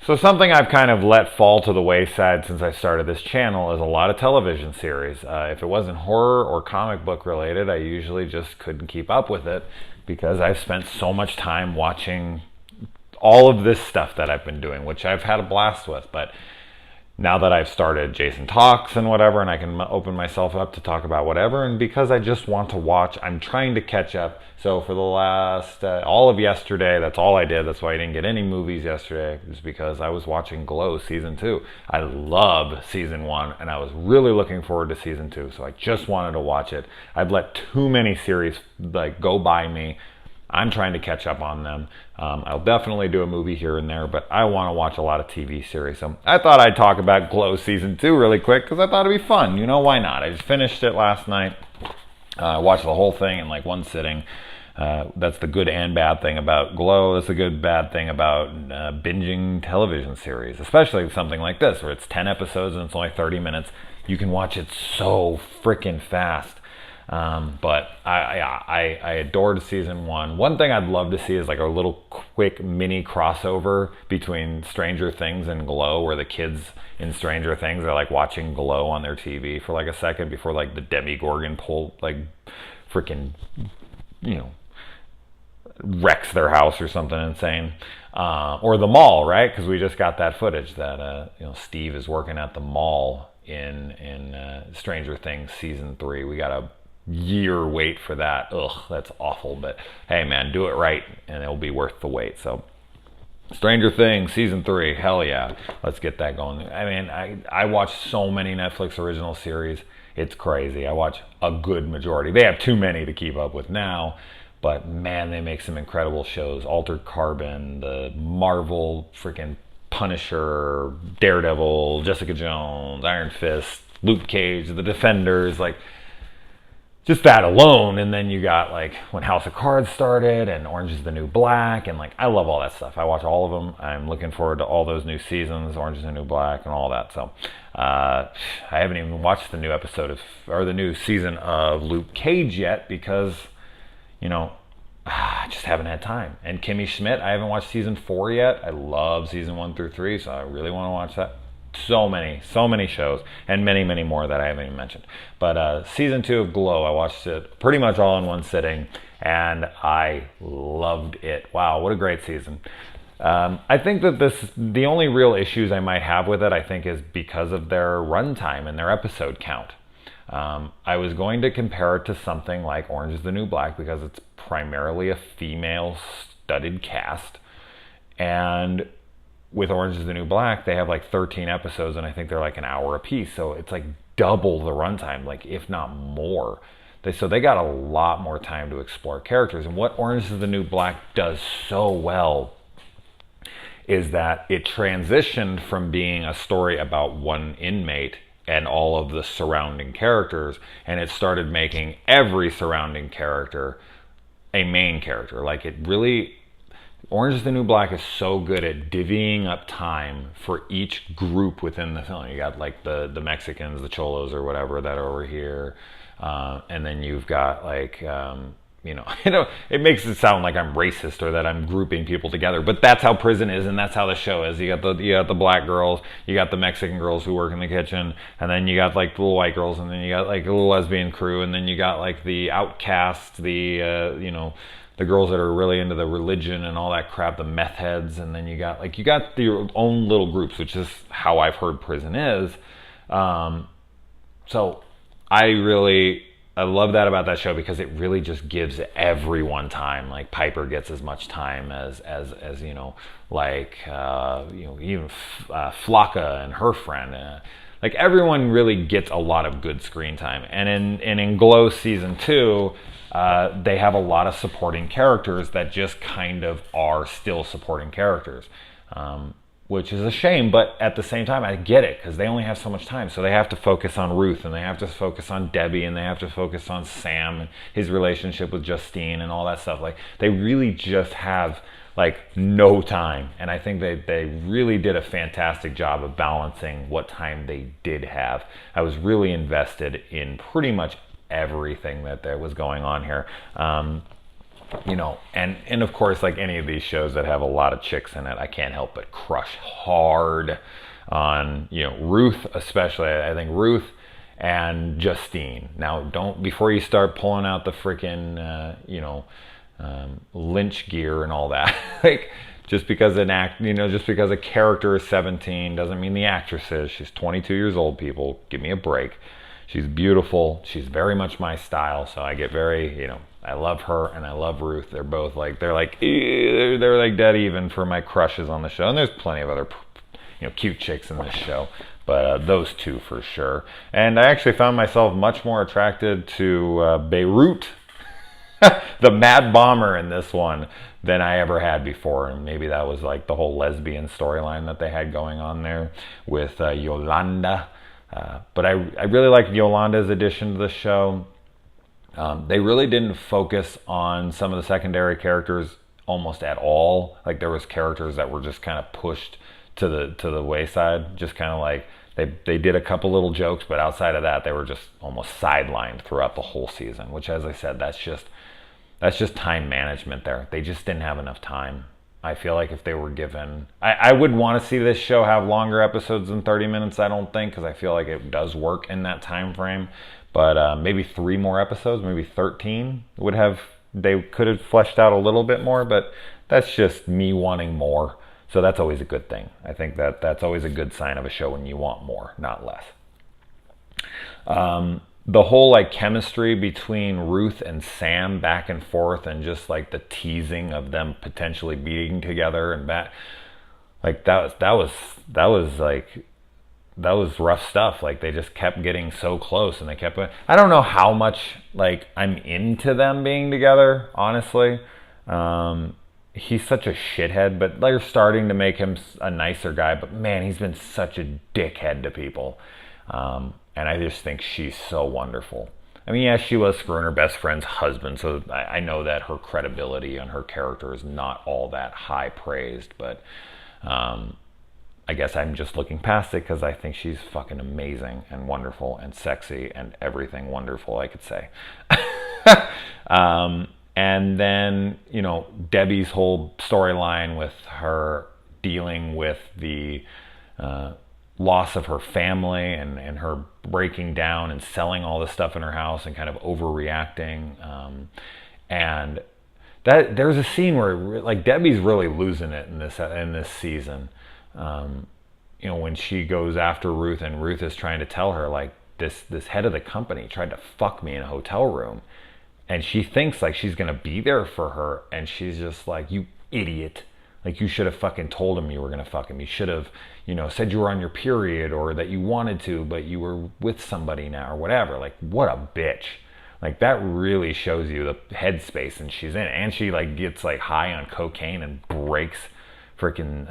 So something I've kind of let fall to the wayside since I started this channel is a lot of television series. If it wasn't horror or comic book related, I usually just couldn't keep up with it because I've spent so much time watching all of this stuff that I've been doing, which I've had a blast with. But now that I've started Jason Talks and whatever, and I can open myself up to talk about whatever, and because I just want to watch, I'm trying to catch up. So for the last, all of yesterday, that's all I did. That's why I didn't get any movies yesterday, is because I was watching Glow Season 2. I love Season 1, and I was really looking forward to Season 2, so I just wanted to watch it. I've let too many series go by me. I'm trying to catch up on them. I'll definitely do a movie here and there, but I want to watch a lot of TV series. So I thought I'd talk about Glow Season 2 really quick because I thought it'd be fun. You know, why not? I just finished it last night. I watched the whole thing in like one sitting. That's the good and bad thing about Glow. That's the good bad thing about binging television series, especially something like this where it's 10 episodes and it's only 30 minutes. You can watch it so freaking fast. But I adored Season 1. One thing I'd love to see is like a little quick mini crossover between Stranger Things and Glow, where the kids in Stranger Things are like watching Glow on their TV for like a second before like the Demogorgon freaking, you know, wrecks their house or something insane. Or the mall, right? Because we just got that footage that Steve is working at the mall in Stranger Things Season 3. We got a year wait for that. Ugh, that's awful. But hey, man, do it right, and it'll be worth the wait. So, Stranger Things Season 3, hell yeah, let's get that going. I mean, I watch so many Netflix original series. It's crazy. I watch a good majority. They have too many to keep up with now, but man, they make some incredible shows. Altered Carbon, the Marvel freaking Punisher, Daredevil, Jessica Jones, Iron Fist, Luke Cage, The Defenders, like just that alone. And then you got like when House of Cards started and Orange is the New Black, and like I love all that stuff. I watch all of them. I'm looking forward to all those new seasons, Orange is the New Black and all that. So I haven't even watched the new the new season of Luke Cage yet because I just haven't had time. And Kimmy Schmidt, I haven't watched Season 4 yet. I love Season 1 through 3, so I really want to watch that. So many shows, and many more that I haven't even mentioned. But Season 2 of Glow, I watched it pretty much all in one sitting, and I loved it. Wow, what a great season. I think that the only real issues I might have with it, I think, is because of their runtime and their episode count. I was going to compare it to something like Orange is the New Black because it's primarily a female-studded cast, and with Orange is the New Black, they have like 13 episodes, and I think they're like an hour a piece. So it's like double the runtime, like if not more. So they got a lot more time to explore characters. And what Orange is the New Black does so well is that it transitioned from being a story about one inmate and all of the surrounding characters, and it started making every surrounding character a main character. Like it really... Orange is the New Black is so good at divvying up time for each group within the film. You got like the Mexicans, the Cholos or whatever that are over here. And then you've got like, it makes it sound like I'm racist or that I'm grouping people together, but that's how prison is, and that's how the show is. You got the black girls, you got the Mexican girls who work in the kitchen, and then you got like the little white girls, and then you got like a little lesbian crew, and then you got like the outcasts, the girls that are really into the religion and all that crap, the meth heads, and then you got your own little groups, which is how I've heard prison is. So I love that about that show because it really just gives everyone time. Like Piper gets as much time as even Flocka and her friend. Like everyone really gets a lot of good screen time. And in Glow Season 2, they have a lot of supporting characters that just kind of are still supporting characters, which is a shame, but at the same time I get it because they only have so much time, so they have to focus on Ruth, and they have to focus on Debbie, and they have to focus on Sam and his relationship with Justine and all that stuff. Like they really just have like no time, and I think they really did a fantastic job of balancing what time they did have. I was really invested in pretty much everything that there was going on here. And of course, like any of these shows that have a lot of chicks in it, I can't help but crush hard on, Ruth, especially. I think Ruth and Justine. Now, don't, before you start pulling out the freaking, Lynch gear and all that, like, just because just because a character is 17 doesn't mean the actress is. She's 22 years old, people. Give me a break. She's beautiful. She's very much my style. So I get very, I love her and I love Ruth. They're both like, they're like dead even for my crushes on the show. And there's plenty of other, cute chicks in this show. But those two for sure. And I actually found myself much more attracted to Beirut, the mad bomber in this one, than I ever had before. And maybe that was like the whole lesbian storyline that they had going on there with Yolanda. But I really liked Yolanda's addition to the show. They really didn't focus on some of the secondary characters almost at all. Like there was characters that were just kind of pushed to the wayside. Just kind of like they did a couple little jokes, but outside of that, they were just almost sidelined throughout the whole season. Which, as I said, that's just time management there. They just didn't have enough time. I feel like if they were given... I would want to see this show have longer episodes than 30 minutes, I don't think, because I feel like it does work in that time frame. But maybe 3 more episodes, maybe 13 they could have fleshed out a little bit more, but that's just me wanting more. So that's always a good thing. I think that's always a good sign of a show when you want more, not less. The whole like chemistry between Ruth and Sam back and forth, and just like the teasing of them potentially being together and back, like that was rough stuff. Like they just kept getting so close, and they kept. I don't know how much like I'm into them being together, honestly. He's such a shithead, but they're starting to make him a nicer guy. But man, he's been such a dickhead to people. And I just think she's so wonderful. I mean, yeah, she was screwing her best friend's husband, so I know that her credibility and her character is not all that high praised, but I guess I'm just looking past it because I think she's fucking amazing and wonderful and sexy and everything wonderful I could say. And then, Debbie's whole storyline with her dealing with the... loss of her family and her breaking down and selling all this stuff in her house and kind of overreacting. And that there's a scene where like Debbie's really losing it in this season. When she goes after Ruth and Ruth is trying to tell her like this head of the company tried to fuck me in a hotel room, and she thinks like she's gonna be there for her, and she's just like, you idiot. Like, you should have fucking told him you were going to fuck him. You should have, said you were on your period or that you wanted to, but you were with somebody now or whatever. Like, what a bitch. Like, that really shows you the headspace and she's in. And she, like, gets, like, high on cocaine and breaks freaking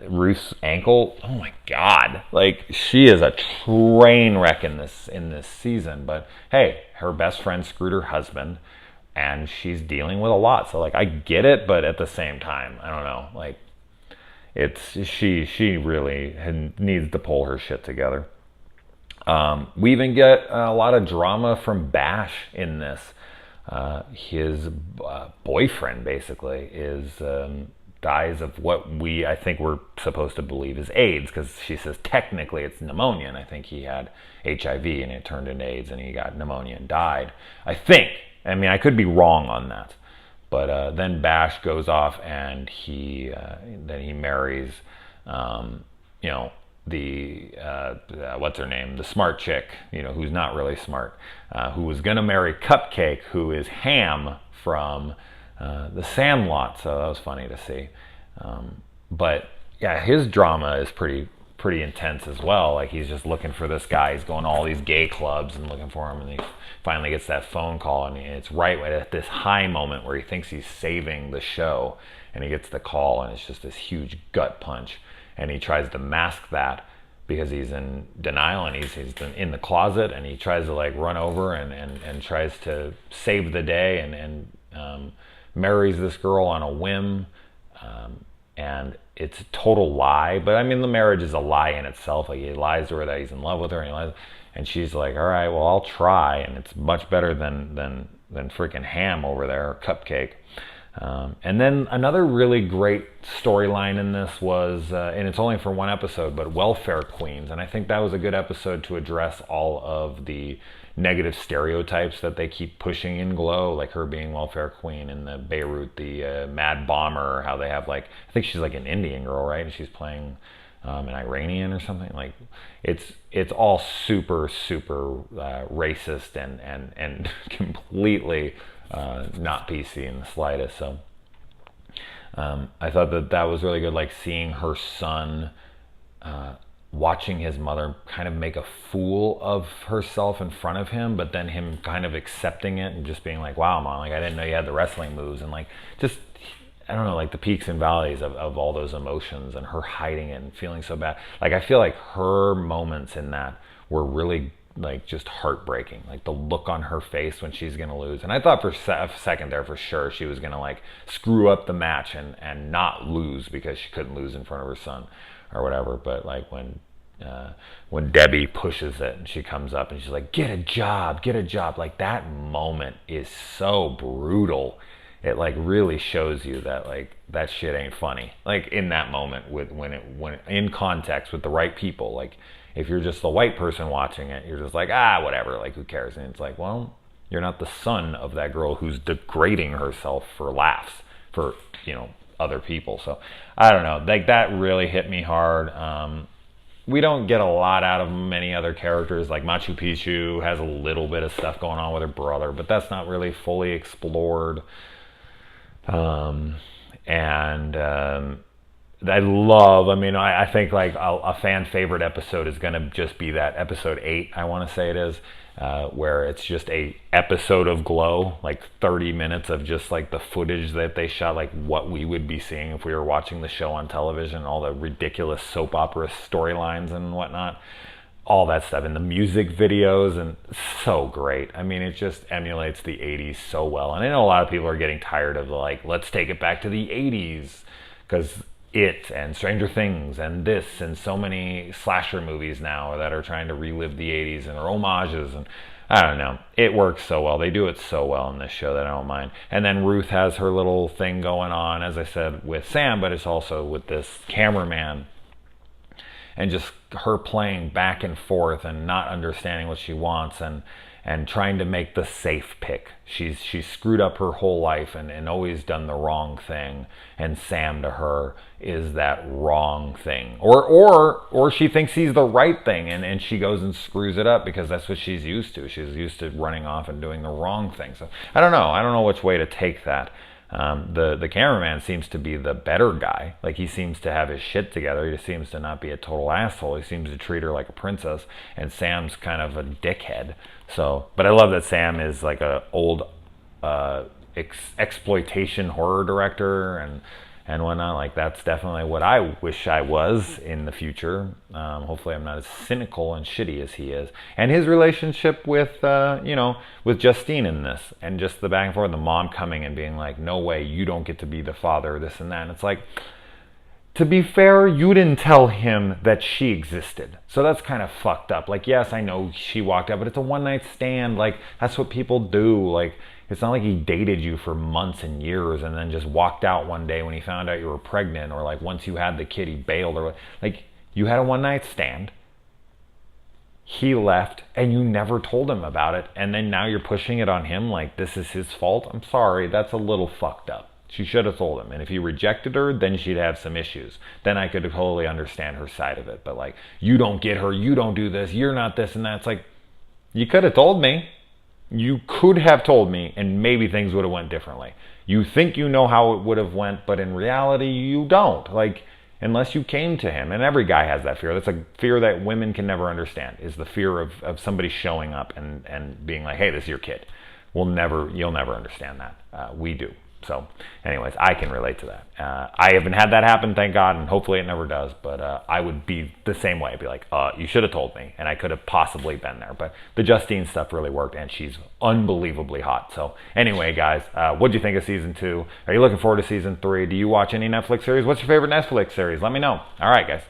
Ruth's ankle. Oh, my God. Like, she is a train wreck in this season. But, hey, her best friend screwed her husband. And she's dealing with a lot. So, like, I get it, but at the same time, I don't know. Like, she really needs to pull her shit together. We even get a lot of drama from Bash in this. His boyfriend, basically, dies of what I think we're supposed to believe is AIDS, because she says technically it's pneumonia, and I think he had HIV, and it turned into AIDS, and he got pneumonia and died. I think. I mean, I could be wrong on that, but then Bash goes off and he marries, what's her name, the smart chick, who's not really smart, who was gonna marry Cupcake, who is Ham from The Sandlot. So that was funny to see. But yeah, his drama is pretty intense as well. Like, he's just looking for this guy. He's going to all these gay clubs and looking for him, and he finally gets that phone call, and it's right at this high moment where he thinks he's saving the show, and he gets the call, and it's just this huge gut punch, and he tries to mask that because he's in denial, and he's in the closet, and he tries to like run over and tries to save the day, and marries this girl on a whim, and it's a total lie. But I mean, the marriage is a lie in itself. Like, he lies to her that he's in love with her, and she's like, all right, well, I'll try. And it's much better than than freaking ham over there, or cupcake. And then another really great storyline in this was, and it's only for one episode, but Welfare Queens. And I think that was a good episode to address all of the negative stereotypes that they keep pushing in Glow, like her being Welfare Queen, and the Beirut, the Mad Bomber, how they have like, I think she's like an Indian girl, right? And she's playing an Iranian or something. Like it's all super racist and completely not PC in the slightest. So I thought that was really good, like seeing her son watching his mother kind of make a fool of herself in front of him, but then him kind of accepting it and just being like, wow, Mom, like I didn't know you had the wrestling moves, and like just, I don't know, like the peaks and valleys of all those emotions, and her hiding it and feeling so bad. Like I feel like her moments in that were really like just heartbreaking, like the look on her face when she's gonna lose. And I thought for a second there for sure she was gonna like screw up the match and not lose because she couldn't lose in front of her son or whatever. But like when Debbie pushes it and she comes up and she's like, get a job, like that moment is so brutal. It like really shows you that like that shit ain't funny. Like in that moment, when in context with the right people, like if you're just the white person watching it, you're just like, whatever, like who cares? And it's like, well, you're not the son of that girl who's degrading herself for laughs for, other people. So I don't know, like that really hit me hard. We don't get a lot out of many other characters. Like Machu Picchu has a little bit of stuff going on with her brother, but that's not really fully explored. I think like a fan favorite episode is going to just be that episode 8, I want to say it is, where it's just a episode of Glow, like 30 minutes of just like the footage that they shot, like what we would be seeing if we were watching the show on television, all the ridiculous soap opera storylines and whatnot, all that stuff, and the music videos, and so great. I mean, it just emulates the 80s so well. And I know a lot of people are getting tired of like, let's take it back to the 80s, because It and Stranger Things and this and so many slasher movies now that are trying to relive the 80s and are homages, and I don't know. It works so well. They do it so well in this show that I don't mind. And then Ruth has her little thing going on, as I said, with Sam, but it's also with this cameraman, and just her playing back and forth and not understanding what she wants, and trying to make the safe pick. She's screwed up her whole life and always done the wrong thing, and Sam to her is that wrong thing. Or she thinks he's the right thing, and she goes and screws it up because that's what she's used to. She's used to running off and doing the wrong thing. So I don't know which way to take that. The cameraman seems to be the better guy. Like he seems to have his shit together. He seems to not be a total asshole. He seems to treat her like a princess, and Sam's kind of a dickhead. So, but I love that Sam is like a old exploitation horror director and whatnot. Like that's definitely what I wish I was in the future. Hopefully I'm not as cynical and shitty as he is. And his relationship with with Justine in this, and just the back and forth, the mom coming and being like, no way, you don't get to be the father, this and that. And it's like, to be fair, you didn't tell him that she existed. So that's kind of fucked up. Like, yes, I know she walked out, but it's a one night stand. Like, that's what people do. Like, it's not like he dated you for months and years and then just walked out one day when he found out you were pregnant, or like once you had the kid, he bailed, or like you had a one night stand. He left and you never told him about it. And then now you're pushing it on him like this is his fault. I'm sorry. That's a little fucked up. She should have told him. And if he rejected her, then she'd have some issues. Then I could totally understand her side of it. But like, you don't get her, you don't do this, you're not this and that. It's like, you could have told me. You could have told me, and maybe things would have went differently. You think you know how it would have went, but in reality, you don't. Like, unless you came to him. And every guy has that fear. That's a fear that women can never understand, is the fear of somebody showing up and being like, hey, this is your kid. You'll never understand that. We do. So anyways, I can relate to that. I haven't had that happen, thank God, and hopefully it never does, but I would be the same way. I'd be like, you should have told me, and I could have possibly been there. But the Justine stuff really worked, and she's unbelievably hot. So anyway, guys, what'd you think of season 2? Are you looking forward to season 3? Do you watch any Netflix series? What's your favorite Netflix series? Let me know. All right, guys.